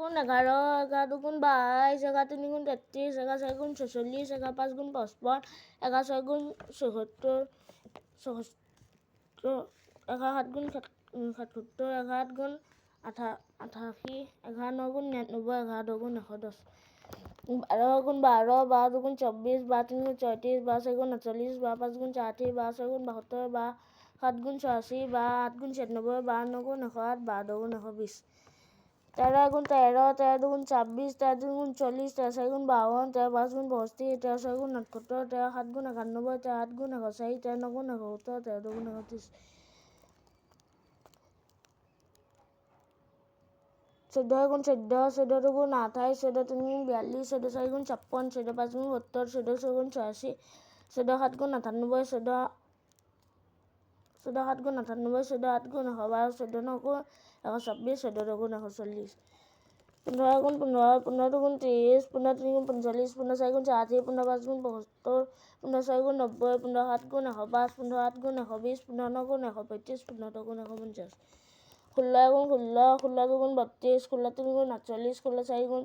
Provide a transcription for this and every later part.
গুণ 11, 11 দুগুণ 22, 11 3 গুণ 33, 11 4 গুণ 46, 11 5 গুণ 55, 11 6 গুণ 74, 11 7 গুণ 77, 11 8 গুণ 88, 11 9 গুণ 99, 11 10 গুণ 110, 12 গুণ 12, 12 দুগুণ 24, 12 3 গুণ 34, 12 4 গুণ 48, 12 5 গুণ 60, 12 6 গুণ 72, 12 7 গুণ 84, 12 8 গুণ 96, 12 9 গুণ 108, 12 10 গুণ 120, 13 গুণ 13, 13 দুগুণ 26, 13 3 গুণ 40, 13 4 গুণ 52, 13 5 গুণ 65, 13 6 গুণ 78, 13 7 গুণ 91, 13 8 গুণ 104, 13 9 গুণ 170, 13 2 গুণ 130, 14 গুণ 14, 14 দুগুণ 28, 14 3 গুণ 42, 14 4 গুণ 56, 14 5 গুণ 70, 14 6 গুণ 86, 14 7 গুণ 98, 14 7 গুণ 98, 14 8 গুণ 112, 14 9 গুণ 126, 14 2 গুণ 140, 15 গুণ 15, 15 দুগুণ 30, 15 3 গুণ 45, 15 4 গুণ 60, 15 5 গুণ 75, 15 6 গুণ 90, 15 7 গুণ 105, 15 8 গুণ 120, 15 9 গুণ 135, 15 10 গুণ 150, 16 গুণ 16, 16 দুগুণ 32, 16 3 গুণ 48, 16 4 গুণ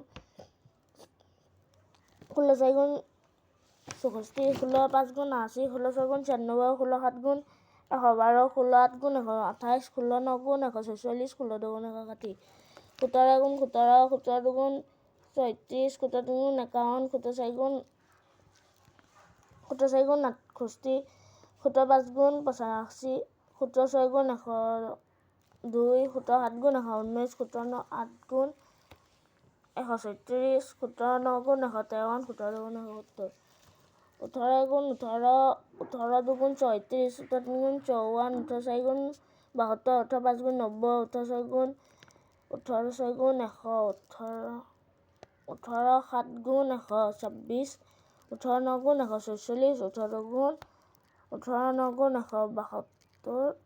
64, 16 5 গুণ 80, 16 6 গুণ 96, 16 7 গুণ 112, 16 8 গুণ 128, 16 9 গুণ 146, 16 2 গুণ 160, 17 গুণ 17, 17 দুগুণ 34, 17 3 গুণ 51, 17 4 গুণ 68, 17 5 গুণ 85, 17 6 গুণ 102, 17 7 গুণ 119, 17 8 গুণ 136, 17 9 গুণ 153, 17 2 গুণ 170, 18 গুণ 18, 18 দুগুণ 34, 17 3 গুণ 54, 18 4 গুণ 72, 18 5 গুণ 90, 18 6 গুণ 100, 18 7 গুণ 126, 18 9 গুণ 146, 18 9 গুণ 172,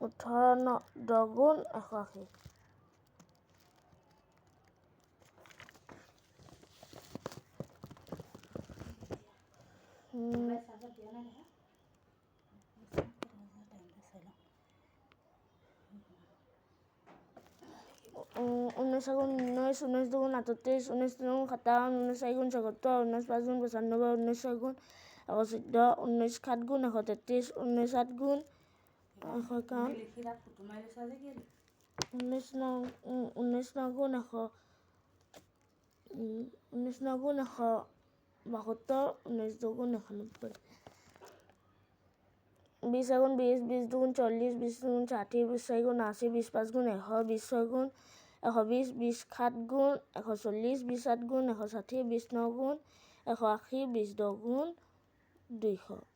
18 10 গুণ 180, ঊনৈছ গুণ 19, 19 দুগুণ 38, 19 তিনি গুণ 57, 19 4 গুণ 74, 19 5 গুণ 95, 19 6 গুণ 114, 19 7 গুণ 133, 19 8 গুণ 151, 19 9 গুণ 100, 19 9 গুণ 172, 19 2 গুণ 190, 20 গুণ 20, 20 দুগুণ 40, 20 গুণ 60, 20 4 গুণ 80, 20 5 গুণ 100, 20 6 গুণ 120, 20 7 গুণ 140, 20 8 গুণ 160, 20 9 গুণ 180, 20 10 গুণ 200।